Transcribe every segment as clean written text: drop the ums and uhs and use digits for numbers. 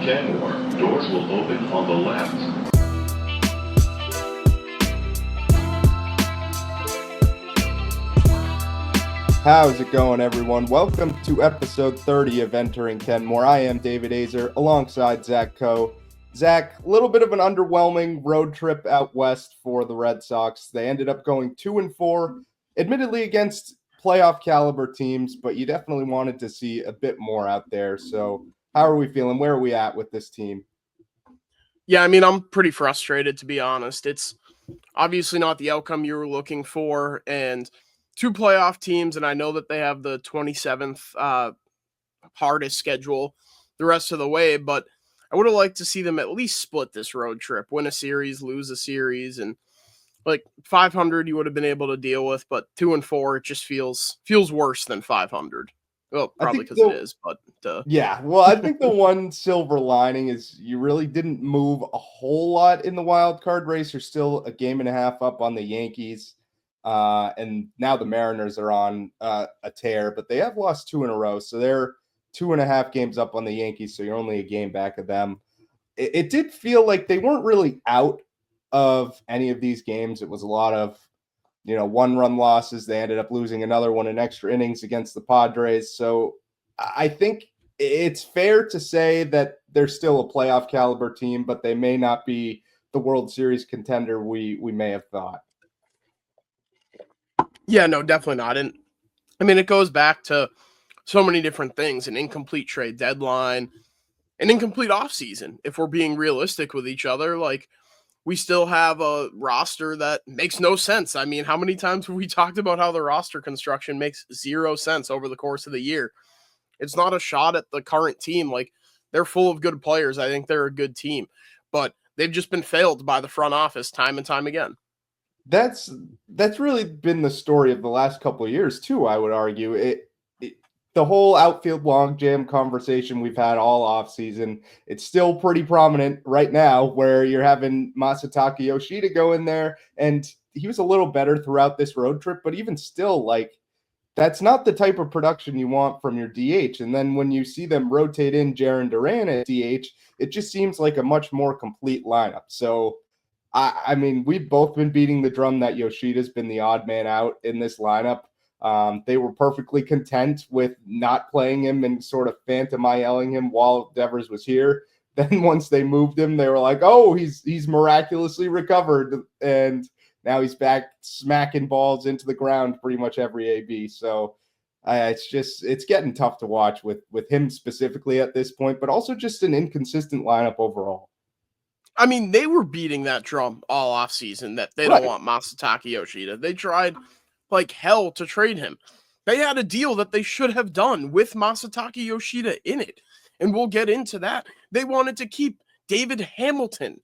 Kenmore, doors will open on the left. How's it going, everyone? Welcome to episode 30 of Entering Kenmore. I am David Azer alongside Zach Coe. Zach, a little bit of an underwhelming road trip out west for the Red Sox. They ended up going 2-4, admittedly against playoff caliber teams, but you definitely wanted to see a bit more out there. So how are we feeling? Where are we at with this team? Yeah, I mean, I'm pretty frustrated, to be honest. It's obviously not the outcome you were looking for, and two playoff teams, and I know that they have the 27th hardest schedule the rest of the way, but I would have liked to see them at least split this road trip, win a series, lose a series, and like 500 you would have been able to deal with, but 2-4 it just feels worse than 500. Well, probably because it is, but yeah. Well, I think the one silver lining is you really didn't move a whole lot in the wild card race. You're still a game and a half up on the Yankees, and now the Mariners are on a tear, but they have lost two in a row, so they're 2.5 games up on the Yankees. So you're only a game back of them. It did feel like they weren't really out of any of these games. It was a lot of one-run losses. They ended up losing another one in extra innings against the Padres. So I think it's fair to say that they're still a playoff caliber team, but they may not be the World Series contender we may have thought. Yeah, no, definitely not. And I mean, it goes back to so many different things: an incomplete trade deadline, an incomplete offseason. If we're being realistic with each other, like, we still have a roster that makes no sense. I mean, how many times have we talked about how the roster construction makes zero sense over the course of the year? It's not a shot at the current team. Like, they're full of good players. I think they're a good team, but they've just been failed by the front office time and time again. That's really been the story of the last couple of years too, I would argue. The whole outfield logjam conversation we've had all offseason, it's still pretty prominent right now, where you're having Masataka Yoshida go in there, and he was a little better throughout this road trip, but even still, like, that's not the type of production you want from your DH. And then when you see them rotate in Jarren Duran at DH, it just seems like a much more complete lineup. So, I mean, we've both been beating the drum that Yoshida's been the odd man out in this lineup. They were perfectly content with not playing him and sort of phantom ILing him while Devers was here. Then once they moved him, they were like, oh, he's miraculously recovered, and now he's back smacking balls into the ground pretty much every AB. So it's getting tough to watch with him specifically at this point, but also just an inconsistent lineup overall. I mean, they were beating that drum all offseason that they don't want Masataka Yoshida. They tried like hell to trade him. They had a deal that they should have done with Masataka Yoshida in it, and we'll get into that. They wanted to keep David Hamilton,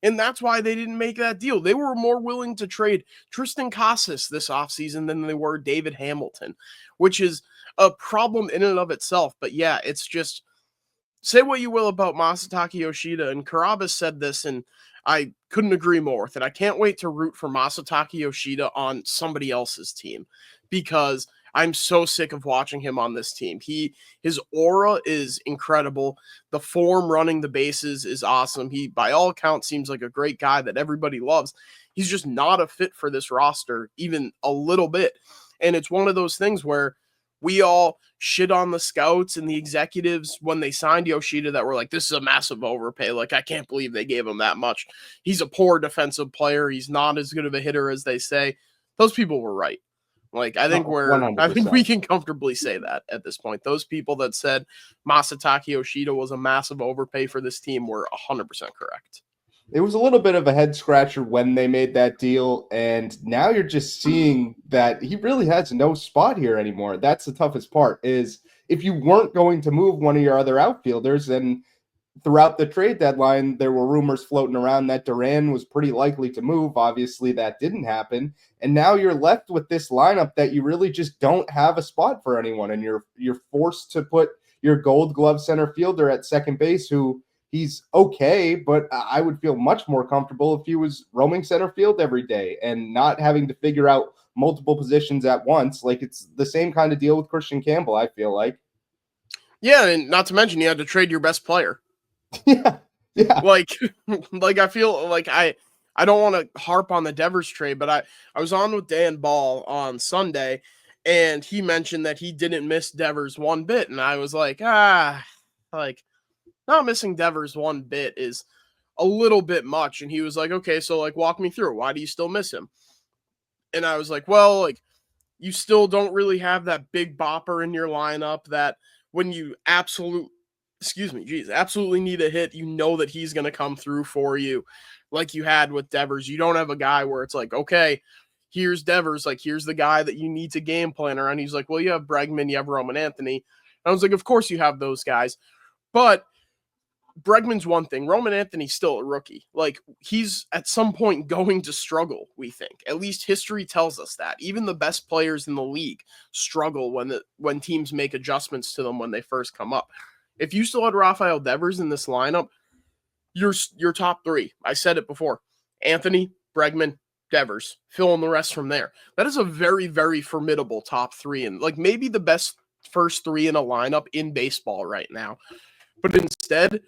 and that's why they didn't make that deal. They were more willing to trade Tristan Casas this offseason than they were David Hamilton, which is a problem in and of itself. But yeah, it's just, say what you will about Masataka Yoshida, and Carabas said this, and I couldn't agree more with it. I can't wait to root for Masataka Yoshida on somebody else's team, because I'm so sick of watching him on this team. His aura is incredible. The form running the bases is awesome. He, by all accounts, seems like a great guy that everybody loves. He's just not a fit for this roster, even a little bit. And it's one of those things where we all shit on the scouts and the executives when they signed Yoshida that were like, this is a massive overpay. Like, I can't believe they gave him that much. He's a poor defensive player. He's not as good of a hitter as they say. Those people were right. Like, I think we can comfortably say that at this point. Those people that said Masataka Yoshida was a massive overpay for this team were 100% correct. It was a little bit of a head scratcher when they made that deal, and now you're just seeing that he really has no spot here anymore. That's the toughest part, is if you weren't going to move one of your other outfielders, and throughout the trade deadline, there were rumors floating around that Duran was pretty likely to move. Obviously, that didn't happen, and now you're left with this lineup that you really just don't have a spot for anyone, and you're forced to put your Gold Glove center fielder at second base, who he's okay, but I would feel much more comfortable if he was roaming center field every day and not having to figure out multiple positions at once. Like, it's the same kind of deal with Christian Campbell, I feel like. Yeah, and not to mention you had to trade your best player. Yeah. Yeah. Like, like I feel like I don't want to harp on the Devers trade, but I was on with Dan Ball on Sunday, and he mentioned that he didn't miss Devers one bit, and I was like, like not missing Devers one bit is a little bit much, and he was like, okay, so like walk me through it. Why do you still miss him? And I was like, well, like you still don't really have that big bopper in your lineup that when you absolutely need a hit, you know that he's going to come through for you like you had with Devers. You don't have a guy where it's like, okay, here's Devers, like here's the guy that you need to game plan around. He's like, well, you have Bregman, you have Roman Anthony. And I was like, of course you have those guys. But Bregman's one thing. Roman Anthony's still a rookie. Like, he's at some point going to struggle, we think. At least history tells us that. Even the best players in the league struggle when teams make adjustments to them when they first come up. If you still had Rafael Devers in this lineup, you're top three. I said it before. Anthony, Bregman, Devers. Fill in the rest from there. That is a very, very formidable top three, and like maybe the best first three in a lineup in baseball right now. But instead,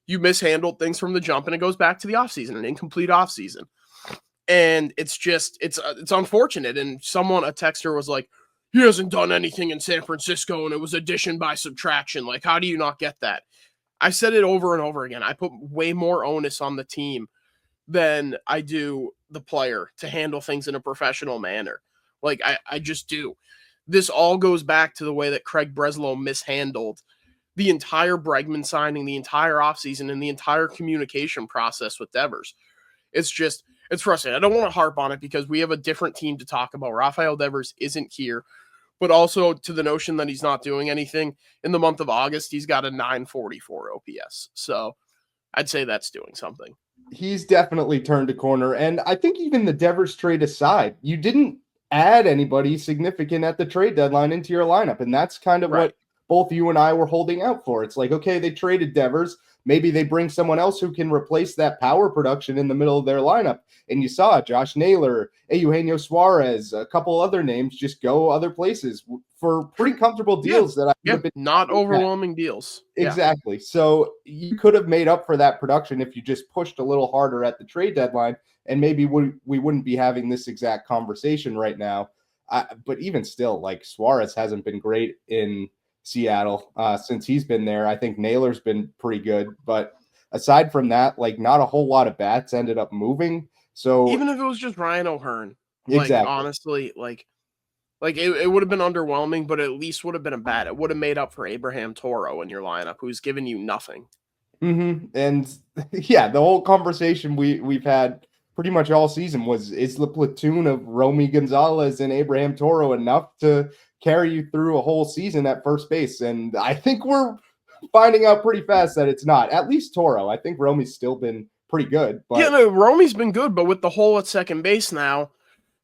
you mishandled things from the jump, and it goes back to the offseason, an incomplete offseason. And it's unfortunate. And a texter was like, he hasn't done anything in San Francisco, and it was addition by subtraction. Like, how do you not get that? I said it over and over again. I put way more onus on the team than I do the player to handle things in a professional manner. Like, I just do. This all goes back to the way that Craig Breslow mishandled the entire Bregman signing, the entire offseason, and the entire communication process with Devers. It's frustrating. I don't want to harp on it because we have a different team to talk about. Rafael Devers isn't here, but also to the notion that he's not doing anything. In the month of August, he's got a 944 OPS. So I'd say that's doing something. He's definitely turned a corner. And I think even the Devers trade aside, you didn't add anybody significant at the trade deadline into your lineup. And that's kind of what both you and I were holding out for. It's like, okay, they traded Devers. Maybe they bring someone else who can replace that power production in the middle of their lineup. And you saw Josh Naylor, Eugenio Suarez, a couple other names just go other places for pretty comfortable deals that been not overwhelming deals. Exactly. So you could have made up for that production if you just pushed a little harder at the trade deadline, and maybe we wouldn't be having this exact conversation right now. But even still, like Suarez hasn't been great in Seattle since he's been there. I think Naylor's been pretty good, but aside from that, like not a whole lot of bats ended up moving. So even if it was just Ryan O'Hearn, exactly. Like honestly, like it would have been underwhelming, but at least would have been a bat. It would have made up for Abraham Toro in your lineup, who's given you nothing. Mm-hmm. And yeah, the whole conversation we've had pretty much all season is the platoon of Romy Gonzalez and Abraham Toro enough to carry you through a whole season at first base? And I think we're finding out pretty fast that it's not. At least Toro. I think Romy's still been pretty good. But Romy's been good, but with the hole at second base now,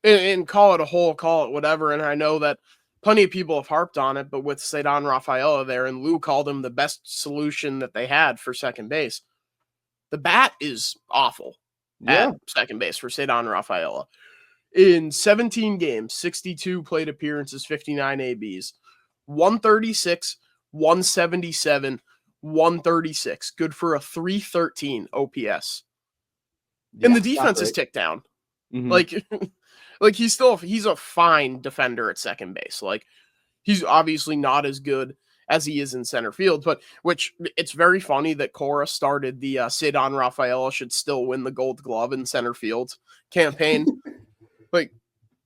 and call it a hole, call it whatever, and I know that plenty of people have harped on it, but with Ceddanne Rafaela there, and Lou called him the best solution that they had for second base, the bat is awful at second base for Ceddanne Rafaela. In 17 games, 62 plate appearances, 59 ABs, 136, 177, 136. Good for a 313 OPS. Yeah, and the defense is ticked down. Mm-hmm. Like he's a fine defender at second base. Like he's obviously not as good as he is in center field, but which it's very funny that Cora started the Ceddanne Rafaela should still win the Gold Glove in center field campaign. Like,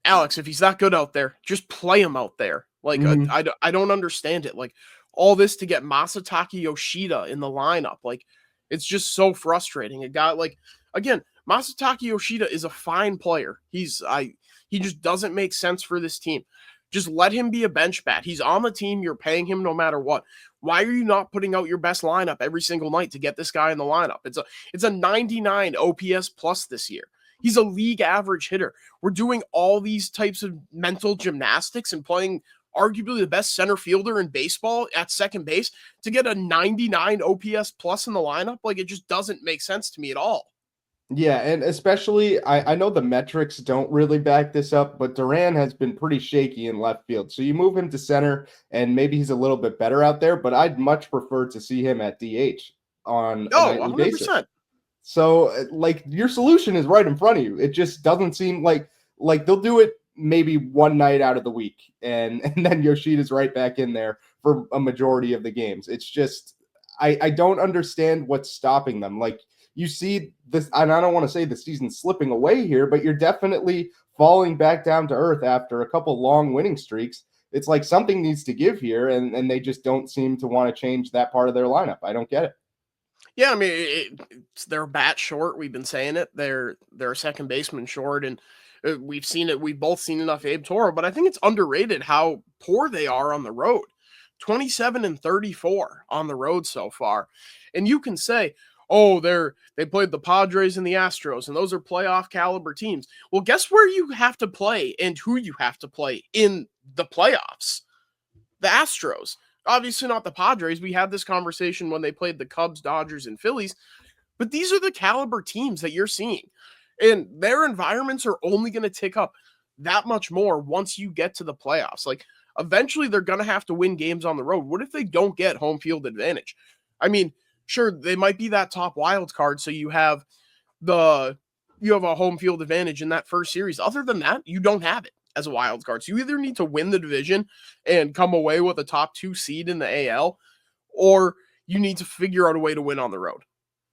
Alex, if he's that good out there, just play him out there. Like, I don't understand it. Like, all this to get Masataka Yoshida in the lineup. Like, it's just so frustrating. A guy, like, again, Masataka Yoshida is a fine player. He just doesn't make sense for this team. Just let him be a bench bat. He's on the team. You're paying him no matter what. Why are you not putting out your best lineup every single night to get this guy in the lineup? It's a 99 OPS plus this year. He's a league average hitter. We're doing all these types of mental gymnastics and playing arguably the best center fielder in baseball at second base to get a 99 OPS plus in the lineup. Like, it just doesn't make sense to me at all. Yeah, and especially, I know the metrics don't really back this up, but Duran has been pretty shaky in left field. So you move him to center, and maybe he's a little bit better out there, but I'd much prefer to see him at DH. on a Oh, nightly basis. 100%. So like your solution is right in front of you. It just doesn't seem like they'll do it maybe one night out of the week, and then Yoshida's right back in there for a majority of the games. It's just I don't understand what's stopping them. Like you see this, and I don't want to say the season's slipping away here, but you're definitely falling back down to earth after a couple long winning streaks. It's like something needs to give here, and they just don't seem to want to change that part of their lineup. I don't get it. Yeah, I mean, they're a bat short. We've been saying it. They're a second baseman short, and we've seen it. We've both seen enough Abe Toro, but I think it's underrated how poor they are on the road. 27-34 on the road so far, and you can say, "Oh, they played the Padres and the Astros, and those are playoff caliber teams." Well, guess where you have to play and who you have to play in the playoffs? The Astros. Obviously not the Padres. We had this conversation when they played the Cubs, Dodgers, and Phillies, but these are the caliber teams that you're seeing. And their environments are only going to tick up that much more once you get to the playoffs. Like, eventually they're going to have to win games on the road. What if they don't get home field advantage? I mean, sure, they might be that top wild card, so you have a home field advantage in that first series. Other than that, you don't have it as a wild card. So you either need to win the division and come away with a top 2 seed in the AL, or you need to figure out a way to win on the road.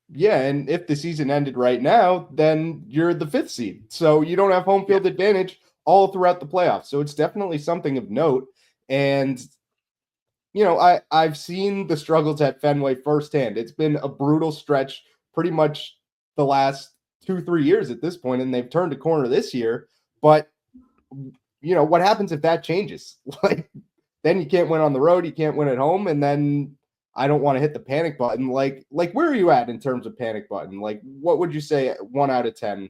Yeah, and if the season ended right now, then you're the 5th seed. So you don't have home field advantage all throughout the playoffs. So it's definitely something of note. And I've seen the struggles at Fenway firsthand. It's been a brutal stretch pretty much the last 2-3 years at this point, and they've turned a corner this year. But what happens if that changes? Like, then you can't win on the road, you can't win at home, and then I don't want to hit the panic button. Like where are you at in terms of panic button? Like, what would you say 1 out of 10?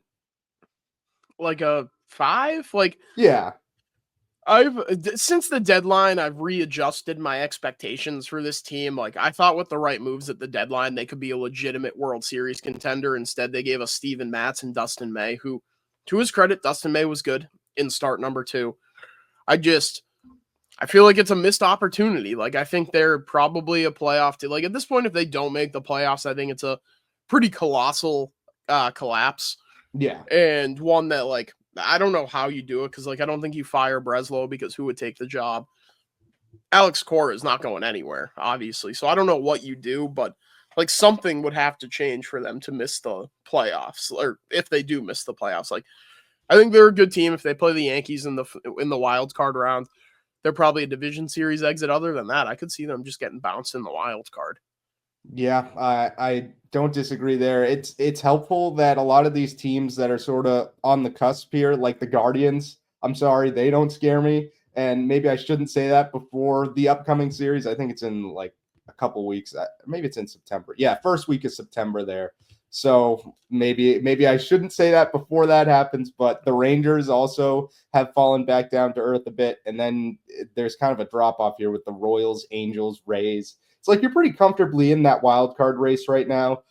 Like a 5? Like, yeah. Since the deadline, I've readjusted my expectations for this team. Like, I thought with the right moves at the deadline, they could be a legitimate World Series contender. Instead, they gave us Steven Matz and Dustin May, who, to his credit, Dustin May was good in start number 2. I feel like it's a missed opportunity. Like, I think they're probably a playoff team. Like, at this point, if they don't make the playoffs, I think it's a pretty colossal collapse. Yeah. And one that, like, I don't know how you do it, because, like, I don't think you fire Breslow, because who would take the job? Alex Cora is not going anywhere, obviously. So I don't know what you do, but, like, something would have to change for them to miss the playoffs, or if they do miss the playoffs. Like, I think they're a good team. If they play the Yankees in the wild card round, they're probably a division series exit. Other than that, I could see them just getting bounced in the wild card. Yeah, I don't disagree there. It's helpful that a lot of these teams that are sort of on the cusp here, like the Guardians, I'm sorry, they don't scare me. And maybe I shouldn't say that before the upcoming series. I think it's in like a couple weeks. Maybe it's in September. Yeah, first week of September there. So maybe I shouldn't say that before that happens, but the Rangers also have fallen back down to earth a bit. And then there's kind of a drop off here with the Royals, Angels, Rays. It's like you're pretty comfortably in that wild card race right now,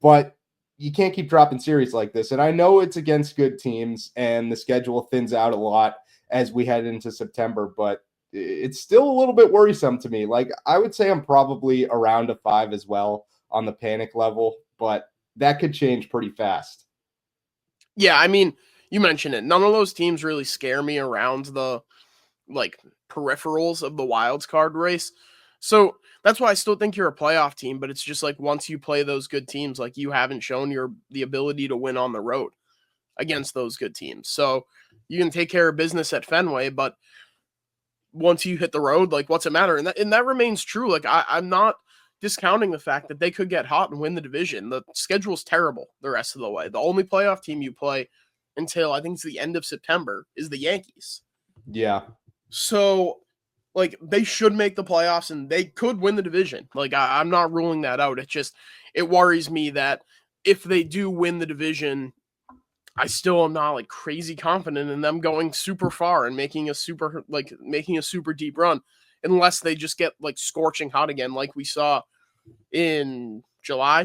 but you can't keep dropping series like this. And I know it's against good teams and the schedule thins out a lot as we head into September, but it's still a little bit worrisome to me. Like, I would say I'm probably around a 5 as well on the panic level, but that could change pretty fast. Yeah, I mean, you mentioned it. None of those teams really scare me around the, like, peripherals of the wild card race. So that's why I still think you're a playoff team, but it's just like once you play those good teams, like, you haven't shown the ability to win on the road against those good teams. So you can take care of business at Fenway, but once you hit the road, like, what's it matter? And that remains true. Like, I'm not discounting the fact that they could get hot and win the division. The schedule's terrible the rest of the way. The only playoff team you play until I think it's the end of September is the Yankees. Yeah. So, like, they should make the playoffs and they could win the division. Like, I'm not ruling that out. It worries me that if they do win the division, I still am not, like, crazy confident in them going super far and making a super deep run, unless they just get, like, scorching hot again, like we saw in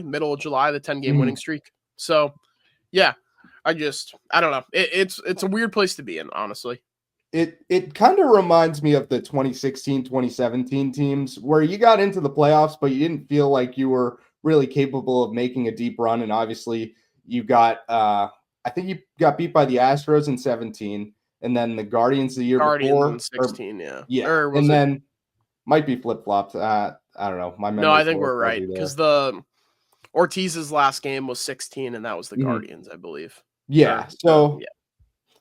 middle of July, the 10-game winning streak. So, yeah, I don't know. It's a weird place to be in, honestly. It kind of reminds me of the 2016, 2017 teams where you got into the playoffs, but you didn't feel like you were really capable of making a deep run. And obviously, you got I think you got beat by the Astros in 17, and then the Guardians the year Guardians before. in 16, yeah. Yeah, Or was and it? then might be flip flopped. I don't know. My No, I memory's a think little we're right fuzzy there. because the Ortiz's last game was 16, and that was the Mhm. Guardians, I believe. Yeah. Or, So yeah.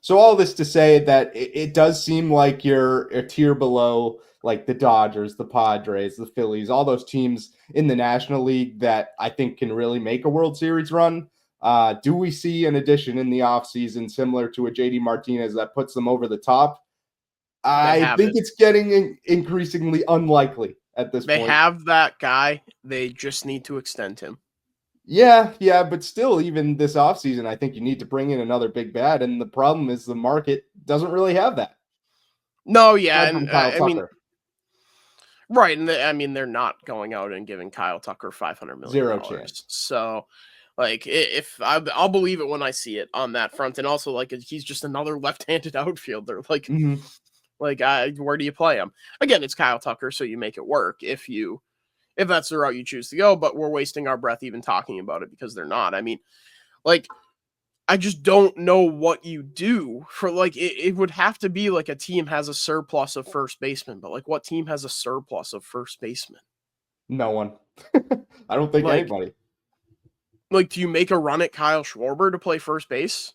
so all this to say that it does seem like you're a tier below like the Dodgers, the Padres, the Phillies, all those teams in the National League that I think can really make a World Series run. Do we see an addition in the offseason similar to a JD Martinez that puts them over the top? They I have think it. it's getting increasingly unlikely at this They point. have that guy. They just need to extend him. Yeah, but still, even this offseason, I think you need to bring in another big bat. And the problem is the market doesn't really have that. No, yeah, Aside and from Kyle I mean, Tucker. right, and I mean, they're not going out and giving Kyle Tucker $500 million. Zero chance. So, like, if I'll believe it when I see it on that front, and also like he's just another left-handed outfielder. Like, Mhm. where do you play him? Again, it's Kyle Tucker, so you make it work if that's the route you choose to go. But we're wasting our breath even talking about it because they're not. I mean, like, I just don't know what you do for like it would have to be like a team has a surplus of first baseman, but like what team has a surplus of first baseman? No one. I don't think Like anybody. do you make a run at Kyle Schwarber to play first base?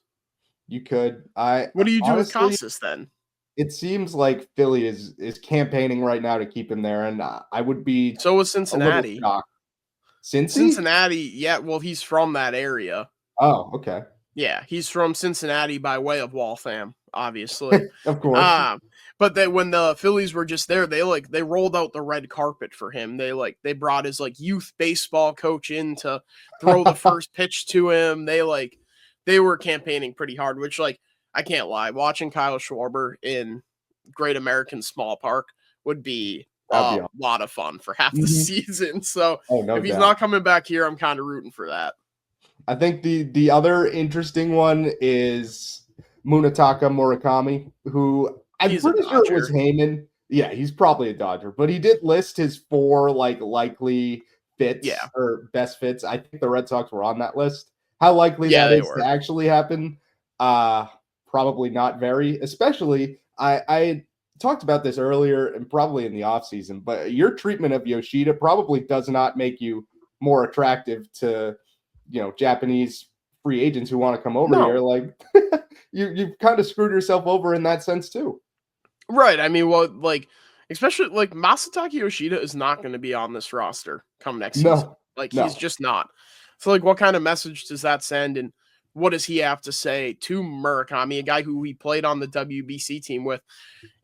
You could. I What do you do with honestly, Casas then? it seems like Philly is campaigning right now to keep him there, and I would be So was a little Cincinnati. shocked. Cincy? Cincinnati, yeah, well, he's from that area. Oh, okay. Yeah, he's from Cincinnati by way of Waltham, obviously. Of course. Um, but then when the Phillies were just there, they rolled out the red carpet for him. They brought his like youth baseball coach in to throw the first pitch to him. They were campaigning pretty hard, which like I can't lie, watching Kyle Schwarber in Great American Small Park would be That'd be a awesome. lot of fun for half the Mhm. season. So Oh, no if he's doubt. not coming back here, I'm kind of rooting for that. I think the other interesting one is Munetaka Murakami, who I'm He's a pretty sure it was Dodger. Heyman. Yeah, he's probably a Dodger, but he did list his 4 like likely Yeah. fits or best fits. I think the Red Sox were on that list. How likely Yeah, that they is to were. actually happen? Probably not very. Especially I talked about this earlier and probably in the offseason, but your treatment of Yoshida probably does not make you more attractive to Japanese free agents who want to come over here. No. Like you've kind of screwed yourself over in that sense too. Right. I mean, well, like, especially like Masataka Yoshida is not going to be on this roster come next season. No, Like, he's no. just not. So, like, what kind of message does that send? And what does he have to say to Murakami, a guy who he played on the WBC team with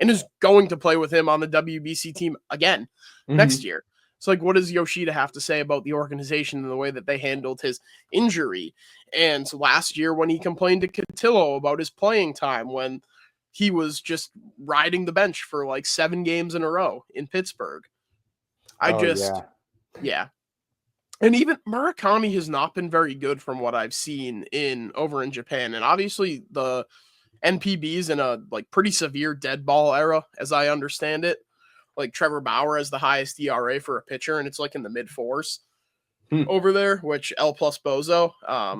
and is going to play with him on the WBC team again next Mhm. year? So, like, what does Yoshida have to say about the organization and the way that they handled his injury? And so last year, when he complained to Cotillo about his playing time, when he was just riding the bench for like 7 games in a row in Pittsburgh. Oh yeah. Yeah. And even Murakami has not been very good from what I've seen over in Japan. And obviously the NPB's in a like pretty severe dead ball era, as I understand it. Like Trevor Bauer has the highest ERA for a pitcher, and it's like in the mid 4s Hmm. over there, which L plus Bozo,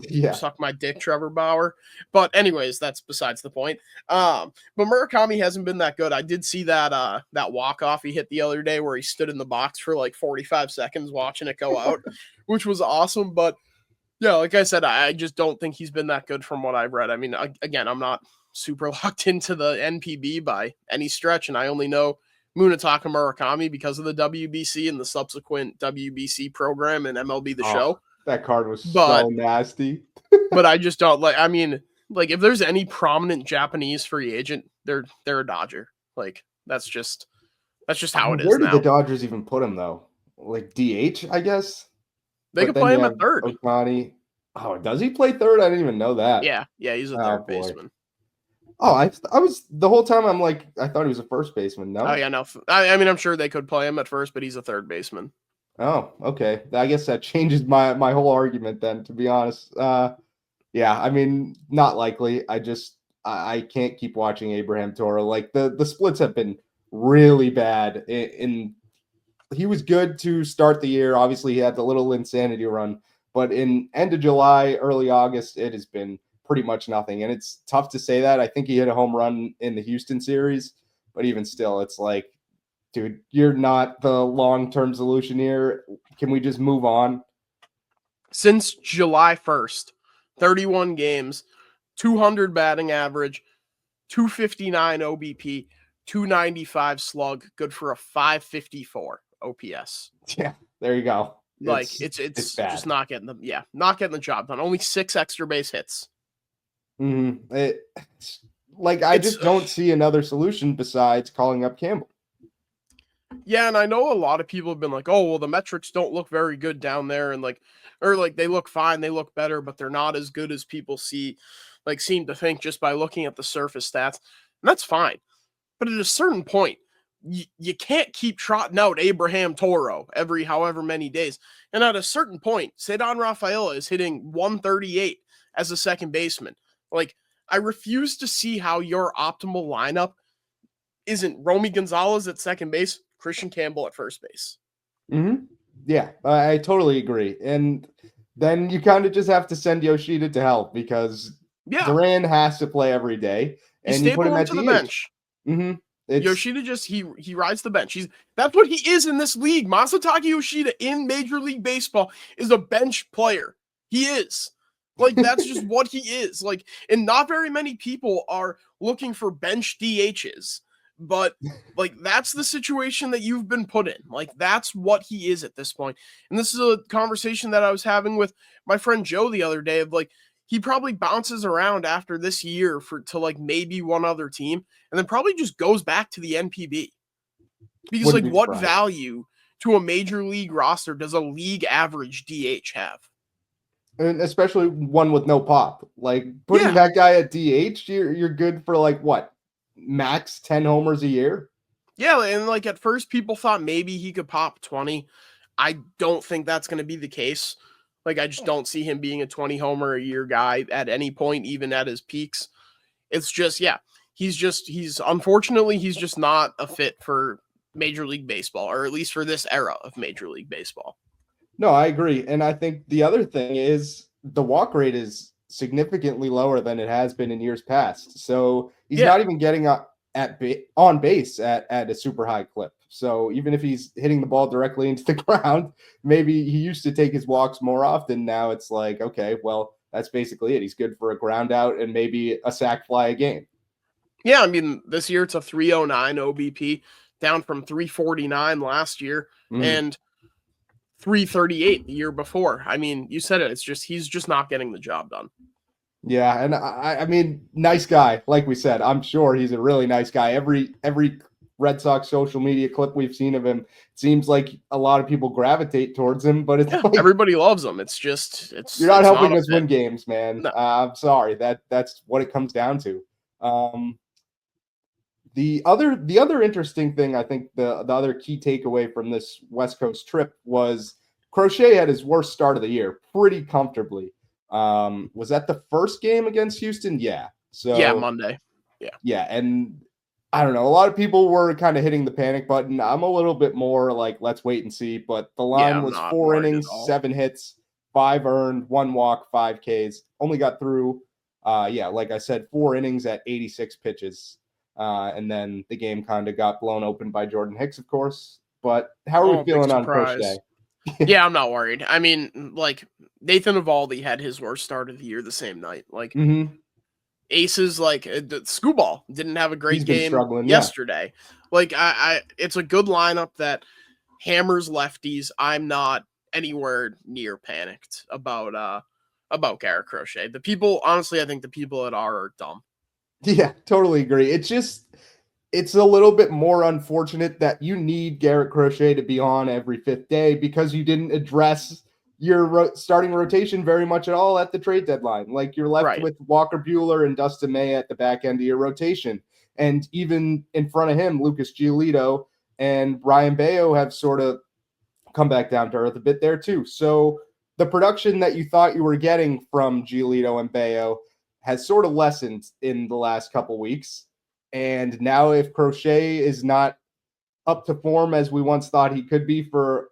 Yeah. suck my dick, Trevor Bauer. But anyways, that's besides the point. But Murakami hasn't been that good. I did see that walk off he hit the other day where he stood in the box for like 45 seconds watching it go out, which was awesome. But yeah, like I said, I just don't think he's been that good from what I've read. I mean, again, I'm not super locked into the NPB by any stretch, and I only know Munetaka Murakami because of the WBC and the subsequent WBC program and MLB The Oh, Show. that card was But so nasty. I just don't like. I mean, like if there's any prominent Japanese free agent, they're a Dodger. Like that's just how it is Where did the now. Dodgers even put him though? Like DH, I guess. They But could then play you him have at third. Otani. Oh, does he play third? I didn't even know that. Yeah, he's a Oh third boy. baseman. Oh, I was the whole time. I'm like, I thought he was a first baseman. Oh No. yeah, no. I mean, I'm sure they could play him at first, but he's a third baseman. Oh, okay. I guess that changes my whole argument then. To be honest, yeah. I mean, not likely. I can't keep watching Abraham Toro. Like the splits have been really bad in he was good to start the year. Obviously, he had the little insanity run, but in end of July, early August, it has been pretty much nothing. And it's tough to say that. I think he hit a home run in the Houston series, but even still, it's like, dude, you're not the long-term solution here. Can we just move on? Since July 1st, 31 games, 200 batting average, 259 OBP, 295 slug, good for a 554 OPS. Yeah, there you go. Like it's bad. just not getting the job done. Only 6 extra base hits. I just don't see another solution besides calling up Campbell. Yeah, and I know a lot of people have been like, "Oh, well, the metrics don't look very good down there," and they look fine, they look better, but they're not as good as people seem to think just by looking at the surface stats. And that's fine, but at a certain point, you can't keep trotting out Abraham Toro every however many days. And at a certain point, Ceddanne Rafaela is hitting 138 as a second baseman. Like, I refuse to see how your optimal lineup isn't Romy Gonzalez at second base, Christian Campbell at first base. Mm-hmm. Yeah, I totally agree. And then you kind of just have to send Yoshida to help because Duran has to play every day, and you put him at to the DH. bench. Mm-hmm. Yoshida he rides the bench. That's what he is in this league. Masataka Yoshida in Major League Baseball is a bench player. He is. Like, that's just what he is. Like, and not very many people are looking for bench DHs. But like, that's the situation that you've been put in. Like, that's what he is at this point. And this is a conversation that I was having with my friend Joe the other day of like, he probably bounces around after this year to like maybe one other team and then probably just goes back to the NPB. Because like, what value to a major league roster does a league average DH have? And especially one with no pop. Like, putting that guy at DH, you're good for like what? Max 10 homers a year? Yeah, and like at first people thought maybe he could pop 20. I don't think that's going to be the case. Like, I just don't see him being a 20 homer a year guy at any point, even at his peaks. It's just, unfortunately, he's just not a fit for Major League Baseball, or at least for this era of Major League Baseball. No, I agree. And I think the other thing is the walk rate is significantly lower than it has been in years past. So he's not even getting on base at a super high clip. So even if he's hitting the ball directly into the ground, maybe he used to take his walks more often. Now it's like, okay, well, that's basically it. He's good for a ground out and maybe a sac fly a game. Yeah, I mean, this year it's a 309 OBP, down from 349 last year and 338 the year before. I mean, you said it. It's just he's just not getting the job done. Yeah, and I mean, nice guy. Like we said, I'm sure he's a really nice guy. Every Red Sox social media clip we've seen of him, it seems like a lot of people gravitate towards him, but it's like, everybody loves him. It's you're not helping us win games, man. No. I'm sorry. That's what it comes down to. The other interesting thing, I think the other key takeaway from this West Coast trip was Crochet had his worst start of the year pretty comfortably. Was that the first game against Houston? Yeah. So yeah, Monday. Yeah, and I don't know. A lot of people were kind of hitting the panic button. I'm a little bit more like, let's wait and see. But the line was 4 innings, 7 hits, 5 earned, 1 walk, 5 Ks. Only got through, like I said, 4 innings at 86 pitches. And then the game kind of got blown open by Jordan Hicks, of course. But how are we feeling on Crochet? Yeah, I'm not worried. I mean, like, Nathan Eovaldi had his worst start of the year the same night. Like, Aces, like, Scooball didn't have a great game yesterday. Yeah. Like, it's a good lineup that hammers lefties. I'm not anywhere near panicked about Garrett Crochet. The people, honestly, I think the people that are dumb. Yeah, totally agree. It's a little bit more unfortunate that you need Garrett Crochet to be on every 5th day because you didn't address your starting rotation very much at all at the trade deadline. Like, you're left with Walker Buehler and Dustin May at the back end of your rotation. And even in front of him, Lucas Giolito and Ryan Bayo have sort of come back down to earth a bit there too. So the production that you thought you were getting from Giolito and Bayo has sort of lessened in the last couple weeks. And now if Crochet is not up to form as we once thought he could be for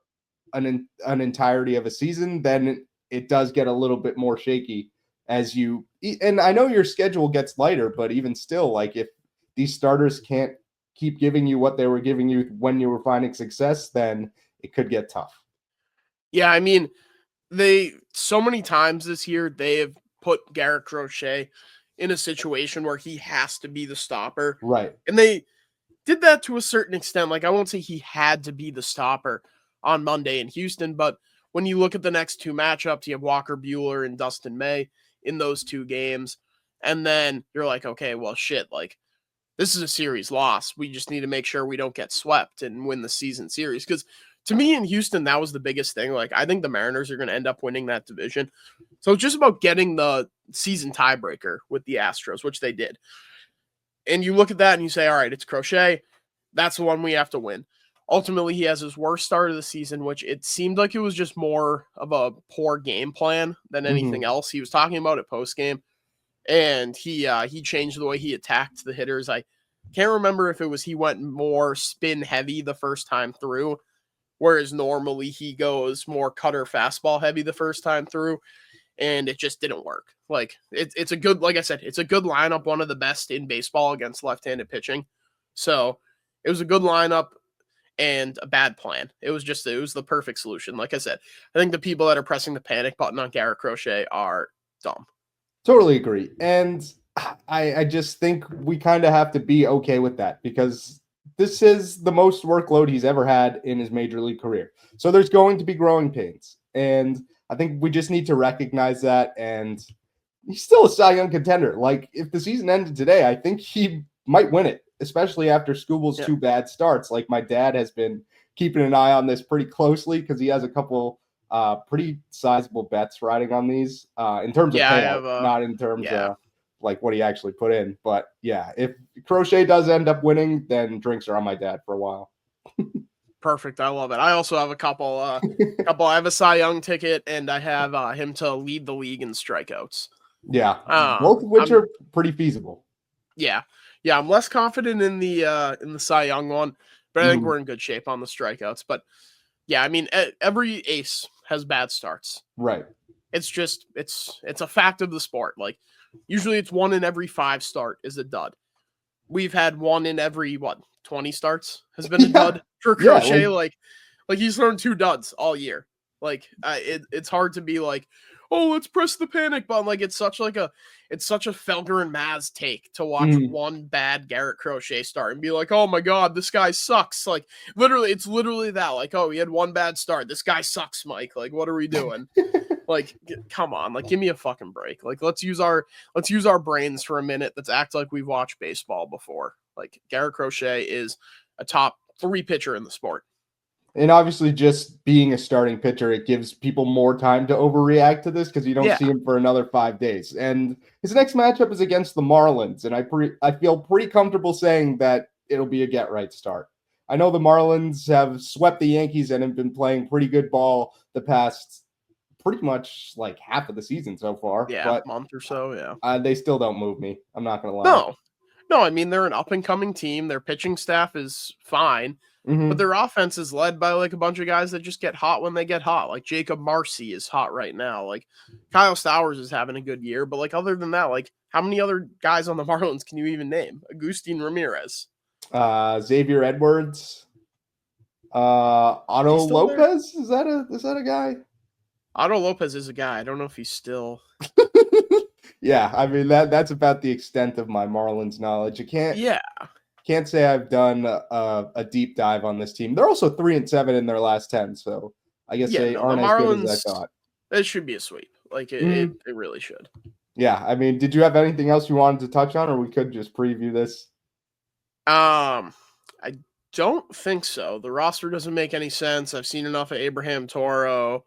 an entirety of a season, then it does get a little bit more shaky as you. And I know your schedule gets lighter, but even still, like if these starters can't keep giving you what they were giving you when you were finding success, then it could get tough. Yeah, I mean, they so many times this year they have put Garrett Crochet in a situation where he has to be the stopper. Right. And they did that to a certain extent. Like, I won't say he had to be the stopper on Monday in Houston, but when you look at the next two matchups, you have Walker Buehler and Dustin May in those two games. And then you're like, okay, well, shit, like, this is a series loss. We just need to make sure we don't get swept and win the season series. Because to me in Houston, that was the biggest thing. Like, I think the Mariners are going to end up winning that division. So it's just about getting the season tiebreaker with the Astros, which they did. And you look at that and you say, all right, it's Crochet. That's the one we have to win. Ultimately, he has his worst start of the season, which it seemed like it was just more of a poor game plan than anything else. He was talking about it post game, and he changed the way he attacked the hitters. I can't remember if it was he went more spin heavy the first time through, whereas normally he goes more cutter fastball heavy the first time through, and it just didn't work. Like it's a good, like I said, it's a good lineup, one of the best in baseball against left-handed pitching. So it was a good lineup and a bad plan. It was the perfect solution. Like I said, I think the people that are pressing the panic button on Garrett Crochet are dumb. Totally agree. And I just think we kind of have to be okay with that because this is the most workload he's ever had in his major league career. So there's going to be growing pains. And I think we just need to recognize that. And he's still a Cy Young contender. Like if the season ended today, I think he might win it, especially after Skubal's two bad starts. Like my dad has been keeping an eye on this pretty closely because he has a couple pretty sizable bets riding on these in terms of payout, not in terms of like what he actually put in. But yeah, if Crochet does end up winning, then drinks are on my dad for a while. Perfect. I love it. I also have a couple. I have a Cy Young ticket, and I have him to lead the league in strikeouts. Yeah, both of which are pretty feasible. Yeah. I'm less confident in the Cy Young one, but I think we're in good shape on the strikeouts. But yeah, I mean, every ace has bad starts. Right. It's just it's a fact of the sport. Like usually, it's 1 in every 5 start is a dud. We've had 1 in every 20 starts has been a dud for Crochet. Yeah, like he's thrown 2 duds all year. Like it's hard to be like, oh, let's press the panic button. Like it's such a Felger and Maz take to watch one bad Garrett Crochet start and be like, oh my god, this guy sucks. Like literally, it's literally that. Like, oh, he had 1 bad start. This guy sucks, Mike. Like, what are we doing? Like, come on. Like, give me a fucking break. Like, let's use our brains for a minute. Let's act like we've watched baseball before. Like, Garrett Crochet is a top 3 pitcher in the sport. And obviously, just being a starting pitcher, it gives people more time to overreact to this because you don't see him for another 5 days. And his next matchup is against the Marlins, and I feel pretty comfortable saying that it'll be a get-right start. I know the Marlins have swept the Yankees and have been playing pretty good ball the past pretty much like half of the season so far. Yeah, but month or so, they still don't move me. I'm not going to lie. No, I mean, they're an up-and-coming team. Their pitching staff is fine. But their offense is led by like a bunch of guys that just get hot when they get hot. Like Jacob Marcy is hot right now. Like Kyle Stowers is having a good year. But like other than that, like how many other guys on the Marlins can you even name? Agustin Ramirez, Xavier Edwards, Otto Lopez. Is that a guy? Otto Lopez is a guy. I don't know if he's still. Yeah, I mean that's about the extent of my Marlins knowledge. Can't say I've done a deep dive on this team. They're also 3-7 in their last 10, so I guess they aren't as good as I thought. It should be a sweep. Like it really should. Yeah, I mean, did you have anything else you wanted to touch on, or we could just preview this? I don't think so. The roster doesn't make any sense. I've seen enough of Abraham Toro.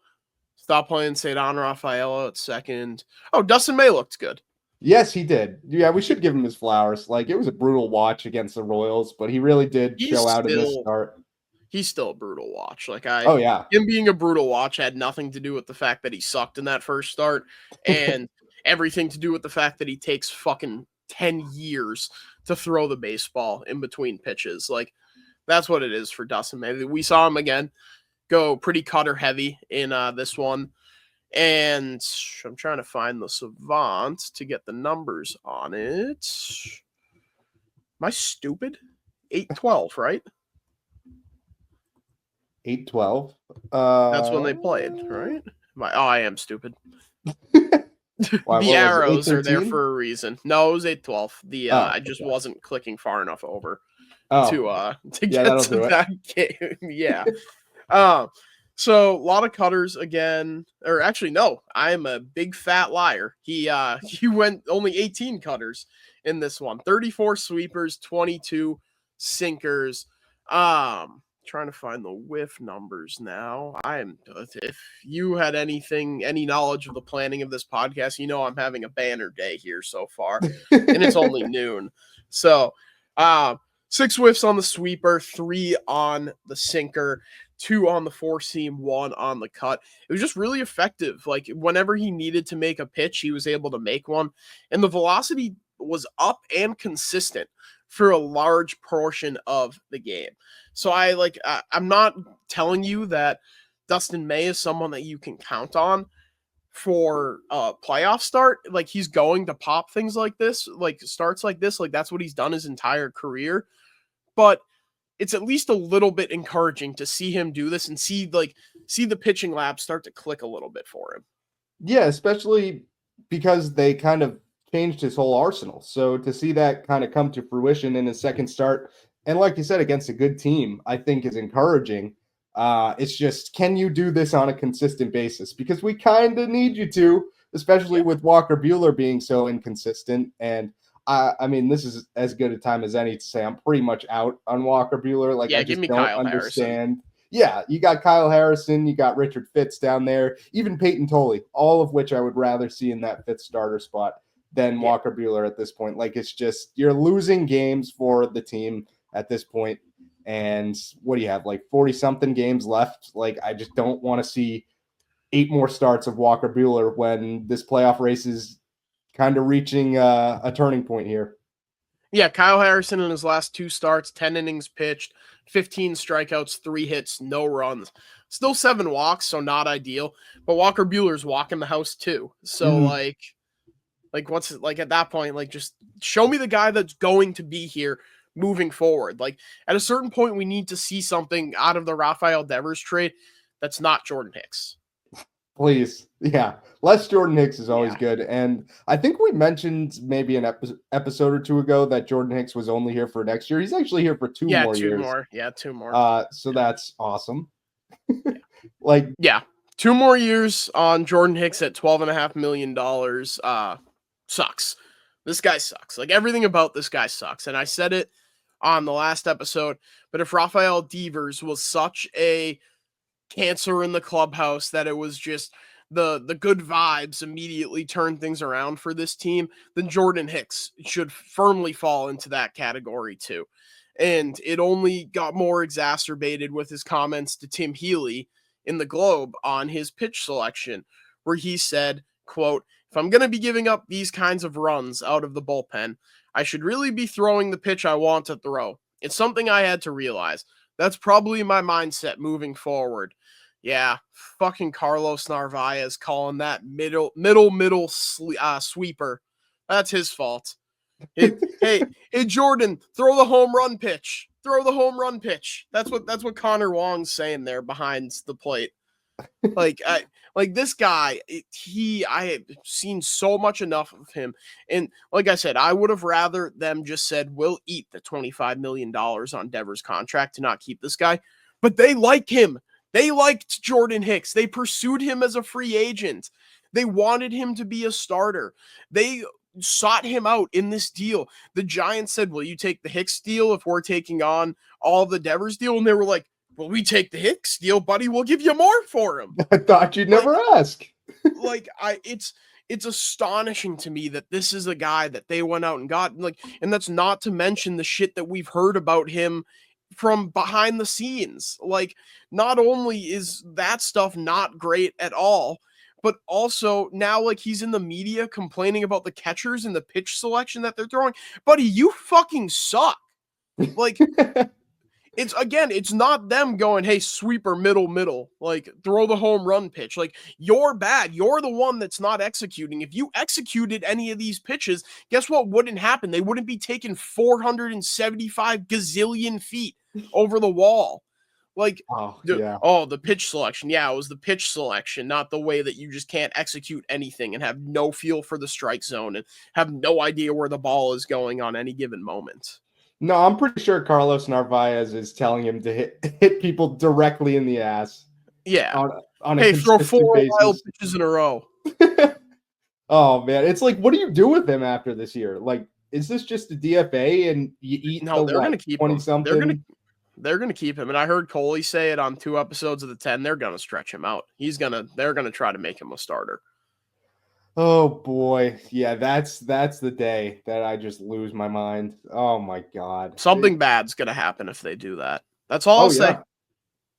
Stop playing Ceddanne Rafaela at second. Oh, Dustin May looked good. Yes, he did. Yeah, we should give him his flowers. Like, it was a brutal watch against the Royals, but he really did show out in this start. He's still a brutal watch. Like, him being a brutal watch had nothing to do with the fact that he sucked in that first start and everything to do with the fact that he takes fucking 10 years to throw the baseball in between pitches. Like, That's what it is for Dustin May. We saw him again go pretty cutter heavy in this one. And I'm trying to find the Savant to get the numbers on it. Am I stupid? 8-12, right? 8-12. That's when they played, right? I am stupid. Why, The arrows are there 8-13? for a reason. No, it was 8-12. I just wasn't clicking far enough over to get to that game. Yeah. So a lot of cutters again, or actually no, I'm a big fat liar. He went only 18 cutters in this one. 34 sweepers, 22 sinkers. Trying to find the whiff numbers now. If you had any knowledge of the planning of this podcast, you know I'm having a banner day here so far, and it's only noon. So, 6 whiffs on the sweeper, 3 on the sinker, 2 on the 4-seam, 1 on the cut. It was just really effective. Like whenever he needed to make a pitch, he was able to make one, and the velocity was up and consistent for a large portion of the game. So I'm not telling you that Dustin May is someone that you can count on for a playoff start. Like he's going to pop things like this, like starts like this, like that's what he's done his entire career. But it's at least a little bit encouraging to see him do this and see the pitching lab start to click a little bit for him. Yeah, especially because they kind of changed his whole arsenal. So to see that kind of come to fruition in his second start, and like you said, against a good team, I think is encouraging. It's just, can you do this on a consistent basis? Because we kind of need you to, especially with Walker Buehler being so inconsistent. And I mean, this is as good a time as any to say I'm pretty much out on Walker Buehler. Like, I just don't Kyle understand. Harrison. Yeah, you got Kyle Harrison, you got Richard Fitz down there, even Peyton Tolley, all of which I would rather see in that fifth starter spot than Walker Buehler at this point. Like, it's just, you're losing games for the team at this point. And what do you have, like 40-something games left? Like, I just don't want to see 8 more starts of Walker Buehler when this playoff race is kind of reaching a turning point here. Yeah, Kyle Harrison in his last 2 starts, 10 innings pitched, 15 strikeouts, 3 hits, no runs. Still 7 walks, so not ideal. But Walker Buehler's walking the house too. So like what's it like at that point? Like, just show me the guy that's going to be here moving forward. Like at a certain point, we need to see something out of the Rafael Devers trade that's not Jordan Hicks. Please. Yeah. Less Jordan Hicks is always good. And I think we mentioned maybe an episode or 2 ago that Jordan Hicks was only here for next year. He's actually here for 2 more years. Yeah, 2 more. So that's awesome. 2 more years on Jordan Hicks at $12.5 million. Sucks. This guy sucks. Like, everything about this guy sucks. And I said it on the last episode, but if Rafael Devers was such a cancer in the clubhouse that it was just the good vibes immediately turn things around for this team, then Jordan Hicks should firmly fall into that category too. And it only got more exacerbated with his comments to Tim Healy in the Globe on his pitch selection, where he said, quote, "If I'm going to be giving up these kinds of runs out of the bullpen, I should really be throwing the pitch I want to throw. It's something I had to realize. That's probably my mindset moving forward." Yeah, fucking Carlos Narvaez calling that middle sweeper. That's his fault. Hey, Jordan, throw the home run pitch. Throw the home run pitch. That's what Connor Wong's saying there behind the plate. Like this guy, I have seen so much enough of him. And like I said, I would have rather them just said, we'll eat the $25 million on Devers' contract to not keep this guy. But they like him. They liked Jordan Hicks. They pursued him as a free agent. They wanted him to be a starter. They sought him out in this deal. The Giants said, will you take the Hicks deal if we're taking on all the Devers deal? And they were like, well, we take the Hicks deal, buddy. We'll give you more for him. I thought you'd never ask. It's astonishing to me that this is a guy that they went out and got. And that's not to mention the shit that we've heard about him from behind the scenes. Like, not only is that stuff not great at all, but also now, like, he's in the media complaining about the catchers and the pitch selection that they're throwing. Buddy, you fucking suck. Like, it's not them going, hey, sweeper, middle, like throw the home run pitch. Like, you're bad. You're the one that's not executing. If you executed any of these pitches, guess what wouldn't happen? They wouldn't be taking 475 gazillion feet over the wall. Like, yeah. the pitch selection. Yeah, it was the pitch selection, not the way that you just can't execute anything and have no feel for the strike zone and have no idea where the ball is going on any given moment. No, I'm pretty sure Carlos Narvaez is telling him to hit people directly in the ass. Yeah. On a Hey, throw consistent 4 basis. wild pitches in a row. Oh man, it's like, what do you do with him after this year? Like, is this just a DFA and you eat No, the they're gonna keep 20 him. something? They're gonna keep him. And I heard Coley say it on 2 episodes of the 10. They're gonna stretch him out. They're gonna try to make him a starter. Oh boy, yeah, that's the day that I just lose my mind. Oh my god, Something bad's gonna happen if they do that. That's all I'll say. Yeah.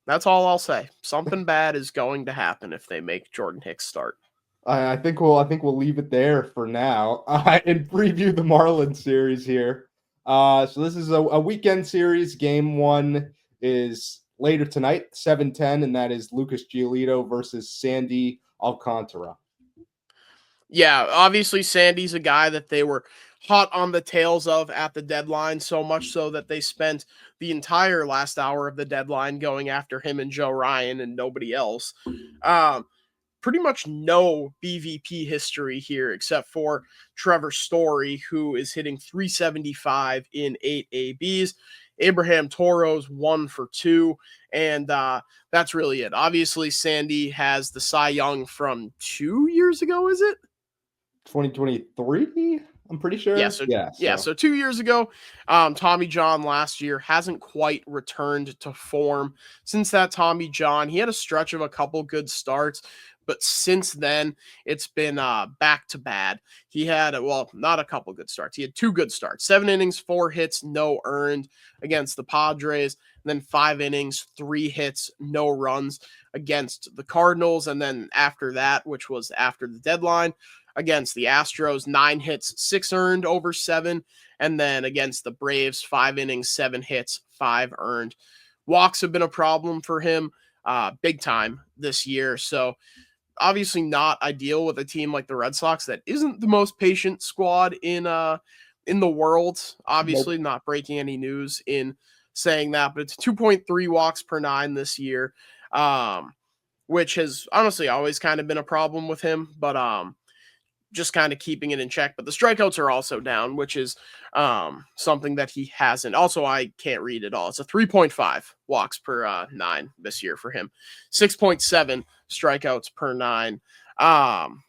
That's all I'll say. Something bad is going to happen if they make Jordan Hicks start. I think we'll leave it there for now and preview the Marlins series here. So this is a weekend series. Game 1 is later tonight, 7:10, and that is Lucas Giolito versus Sandy Alcantara. Yeah, obviously Sandy's a guy that they were hot on the tails of at the deadline, so much so that they spent the entire last hour of the deadline going after him and Joe Ryan and nobody else. Pretty much no BVP history here except for Trevor Story, who is hitting 375 in 8 ABs. Abraham Toro's 1 for 2, and that's really it. Obviously, Sandy has the Cy Young from 2 years ago, is it? 2023, I'm pretty sure. So 2 years ago, Tommy John last year hasn't quite returned to form. Since that Tommy John, he had a stretch of a couple good starts, but since then it's been back to bad. He had not a couple good starts. He had 2 good starts, 7 innings, 4 hits, no earned against the Padres, and then 5 innings, 3 hits, no runs against the Cardinals, and then after that, which was after the deadline, against the Astros, 9 hits, 6 earned over 7. And then against the Braves, 5 innings, 7 hits, 5 earned. Walks have been a problem for him big time this year. So obviously not ideal with a team like the Red Sox that isn't the most patient squad in the world. Obviously not breaking any news in saying that, but it's 2.3 walks per 9 this year, which has honestly always kind of been a problem with him. But just kind of keeping it in check. But the strikeouts are also down, which is something that he hasn't. Also, I can't read it all. It's a 3.5 walks per 9 this year for him. 6.7 strikeouts per 9.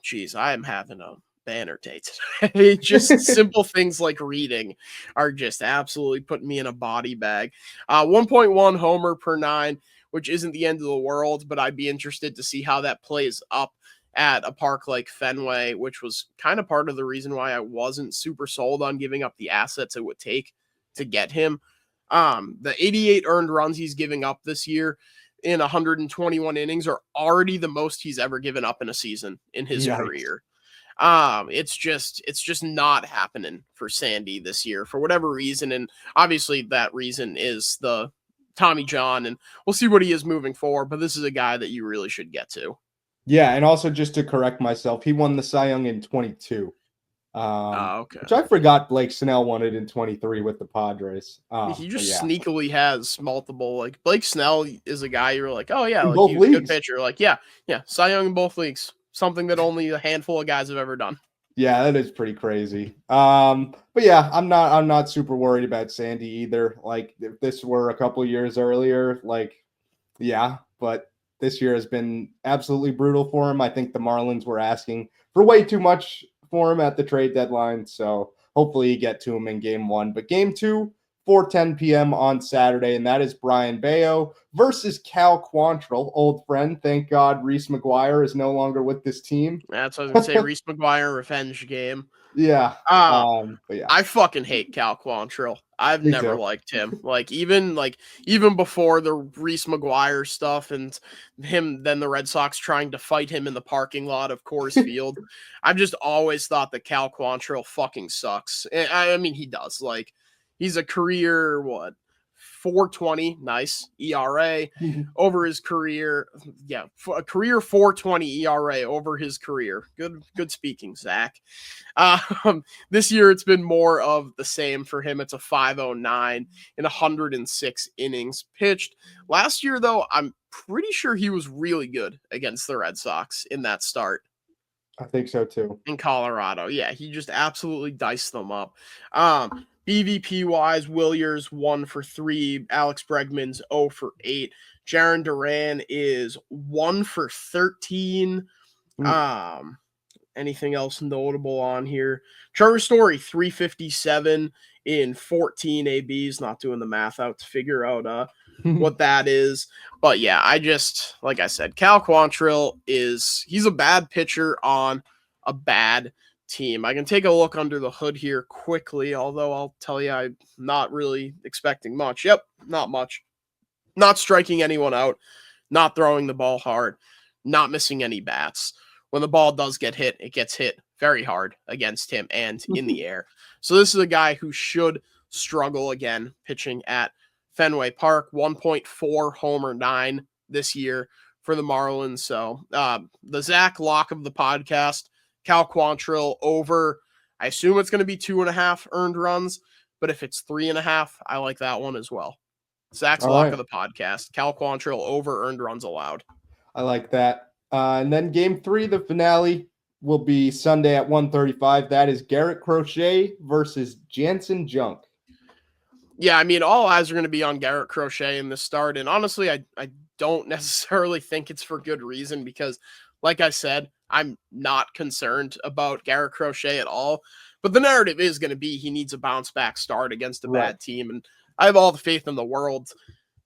Geez, I am having a banner day today. Just simple things like reading are just absolutely putting me in a body bag. 1.1 homer per 9, which isn't the end of the world, but I'd be interested to see how that plays up at a park like Fenway, which was kind of part of the reason why I wasn't super sold on giving up the assets it would take to get him. The 88 earned runs he's giving up this year in 121 innings are already the most he's ever given up in a season in his career. It's just not happening for Sandy this year for whatever reason. And obviously that reason is the Tommy John, and we'll see what he is moving forward. But this is a guy that you really should get to. Yeah, and also just to correct myself, he won the Cy Young in 22. Okay. Which I forgot Blake Snell won it in 23 with the Padres. He just sneakily has multiple. Like, Blake Snell is a guy you're like, oh yeah, like, he's a good pitcher. Like, yeah, Cy Young in both leagues. Something that only a handful of guys have ever done. Yeah, that is pretty crazy. But yeah, I'm not super worried about Sandy either. Like, if this were a couple years earlier, like, yeah, but this year has been absolutely brutal for him. I think the Marlins were asking for way too much for him at the trade deadline. So hopefully you get to him in game 1. But game 2, 4:10 p.m. on Saturday, and that is Brian Bayo versus Cal Quantrill, old friend. Thank God Reese McGuire is no longer with this team. That's what I was going to say, Reese McGuire revenge game. Yeah. But yeah. I fucking hate Cal Quantrill. I've never liked him. Even before the Reese McGuire stuff and then the Red Sox trying to fight him in the parking lot of Coors Field, I've just always thought that Cal Quantrill fucking sucks. I mean, he does. Like, he's a career, 4.20, nice ERA over his career. Yeah, a career 4.20 ERA over his career. Good speaking, Zach. This year it's been more of the same for him. It's a 5.09 in 106 innings pitched. Last year, though, I'm pretty sure he was really good against the Red Sox in that start. I think so too. In Colorado. Yeah, he just absolutely diced them up. BVP wise, Williers 1 for 3, Alex Bregman's 0 for 8. Jaron Duran is 1 for 13. Anything else notable on here? Trevor Story 357 in 14 ABs. Not doing the math out to figure out what that is. But yeah, like I said, Cal Quantrill he's a bad pitcher on a bad team. I can take a look under the hood here quickly, although I'll tell you I'm not really expecting much. Yep, not much. Not striking anyone out, not throwing the ball hard, not missing any bats. When the ball does get hit, it gets hit very hard against him and in the air. So this is a guy who should struggle again pitching at Fenway Park. 1.4 homer 9 this year for the Marlins. So the Zach lock of the podcast, Cal Quantrill over. I assume it's going to be 2.5 earned runs, but if it's 3.5, I like that one as well. Zach's lock of the podcast, Cal Quantrill over earned runs allowed. I like that. And then game 3, the finale, will be Sunday at 1:35. That is Garrett Crochet versus Jansen Junk. Yeah, I mean, all eyes are going to be on Garrett Crochet in this start. And honestly, I don't necessarily think it's for good reason because, like I said, I'm not concerned about Garrett Crochet at all. But the narrative is going to be he needs a bounce-back start against a bad team. And I have all the faith in the world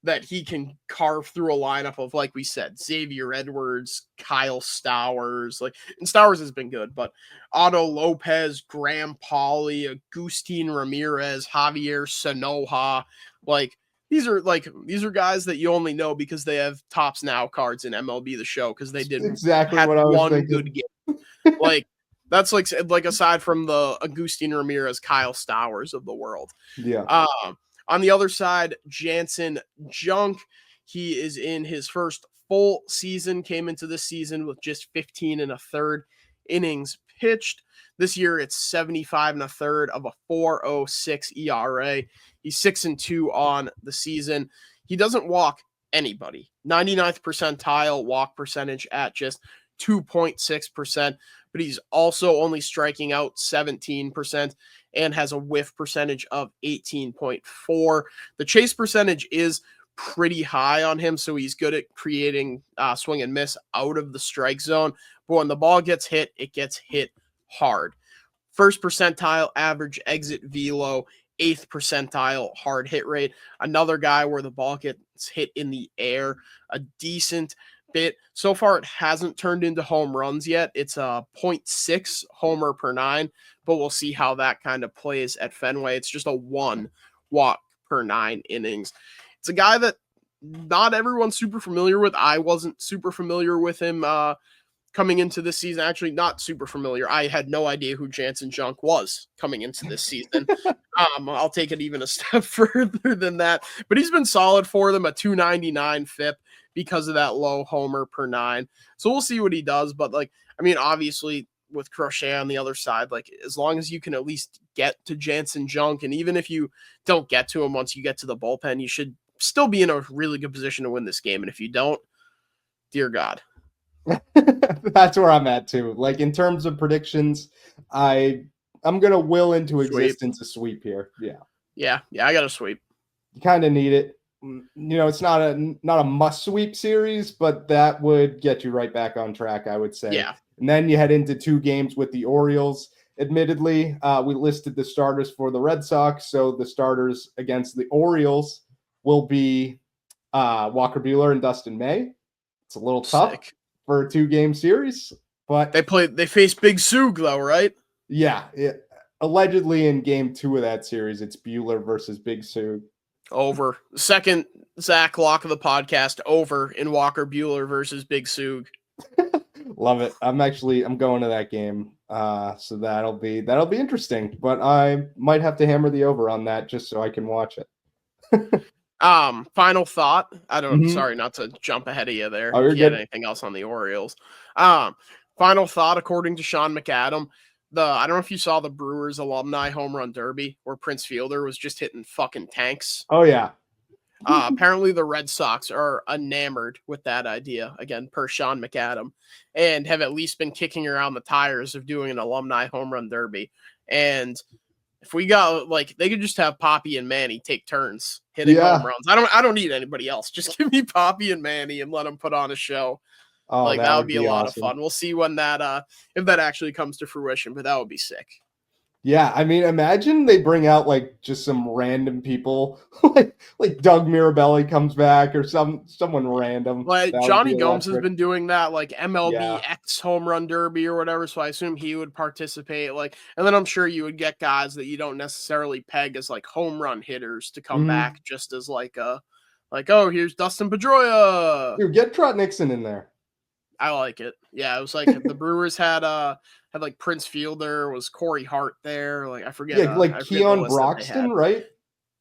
that he can carve through a lineup of, like we said, Xavier Edwards, Kyle Stowers, and Stowers has been good, but Otto Lopez, Graham Pauley, Agustin Ramirez, Javier Sanoja, these are guys that you only know because they have Tops Now cards in MLB The Show because they did exactly what I was one thinking. good game. That's like aside from the Agustin Ramirez, Kyle Stowers of the world. Yeah. On the other side, Jansen Junk, he is in his first full season, came into this season with just 15 1/3 innings pitched. This year, it's 75 1/3 of a 4.06 ERA. He's 6-2 on the season. He doesn't walk anybody. 99th percentile walk percentage at just 2.6%, but he's also only striking out 17% and has a whiff percentage of 18.4. The chase percentage is pretty high on him, so he's good at creating swing and miss out of the strike zone. But when the ball gets hit, it gets hit hard. First percentile average exit velo, 8th percentile hard hit rate. Another guy where the ball gets hit in the air a decent bit. So far, it hasn't turned into home runs yet. It's a 0.6 homer per 9, but we'll see how that kind of plays at Fenway. It's just a 1 walk per 9 innings. It's a guy that not everyone's super familiar with. I wasn't super familiar with him coming into this season. Actually, not super familiar. I had no idea who Jansen Junk was coming into this season. I'll take it even a step further than that. But he's been solid for them, a 299 FIP because of that low homer per 9. So we'll see what he does. But obviously with Crochet on the other side, as long as you can at least get to Jansen Junk, and even if you don't get to him once you get to the bullpen, you should still be in a really good position to win this game. And if you don't, dear God. That's where I'm at too. In terms of predictions, I'm gonna will into existence a sweep here. Yeah, I got a sweep. You kind of need it. It's not a must sweep series, but that would get you right back on track, I would say. Yeah. And then you head into 2 games with the Orioles. Admittedly, we listed the starters for the Red Sox, so the starters against the Orioles will be Walker Buehler and Dustin May. It's a little tough for a 2-game series, but they face Big Soog though, right? Yeah. Allegedly in game 2 of that series, it's Buehler versus Big Soog. Over. Second Zach lock of the podcast, over in Walker Buehler versus Big Soog. Love it. I'm going to that game. So that'll be interesting, but I might have to hammer the over on that just so I can watch it. Final thought. I don't. Mhm. Sorry, not to jump ahead of you there. Oh, you're If you had good. anything else on the Orioles. Final thought. According to Sean McAdam, I don't know if you saw the Brewers alumni home run derby where Prince Fielder was just hitting fucking tanks. Oh yeah. Apparently, the Red Sox are enamored with that idea, again, per Sean McAdam, and have at least been kicking around the tires of doing an alumni home run derby. And if we got they could just have Poppy and Manny take turns hitting home Yeah. runs. I don't need anybody else. Just give me Poppy and Manny and let them put on a show. Oh, That would would be a lot of awesome. fun. We'll see when that if that actually comes to fruition, but that would be sick. Yeah, I mean, imagine they bring out just some random people, like Doug Mirabelli comes back or someone random. Like That would Johnny be Gomes has electric. been doing that, like MLB Yeah. X home run derby or whatever. So I assume he would participate. And then I'm sure you would get guys that you don't necessarily peg as like home run hitters to come Mhm. back just as oh, here's Dustin Pedroia. Dude, get Trot Nixon in there. I like it. Yeah, it was like the Brewers had like Prince Fielder, was Corey Hart there. Like I forget. Yeah, like I forget the Keon list that they had. Broxton, right?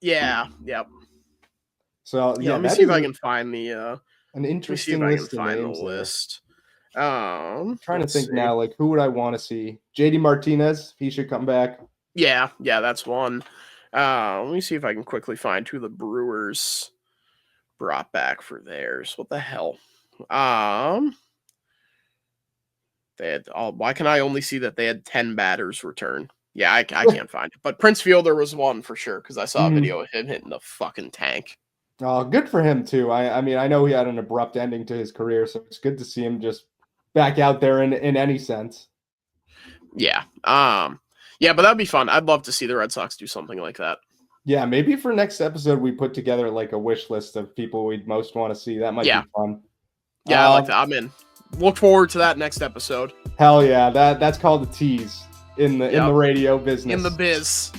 Yeah. Yep. So Yeah. yeah, Let me that see if is I can find the. an Let me see if interesting I can list of find the names there. list. Trying to Let's think see. now, like who would I want to see? JD Martinez, he should come back. Yeah, that's one. Let me see if I can quickly find who the Brewers brought back for theirs. What the hell? They had why can I only see that they had 10 batters return? Yeah, I can't find it. But Prince Fielder was one for sure because I saw a video of him hitting the fucking tank. Oh, good for him too. I mean, I know he had an abrupt ending to his career, so it's good to see him just back out there in any sense. Yeah. Yeah, but that'd be fun. I'd love to see the Red Sox do something like that. Yeah, maybe for next episode we put together like a wish list of people we'd most want to see. That might be fun. Yeah, I like that. I'm in. Look forward to that next episode. Hell yeah, that's called a tease in the radio business. In the biz.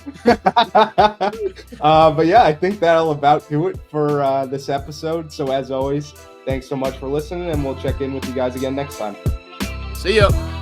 But yeah, I think that'll about do it for this episode. So as always, thanks so much for listening, and we'll check in with you guys again next time. See ya.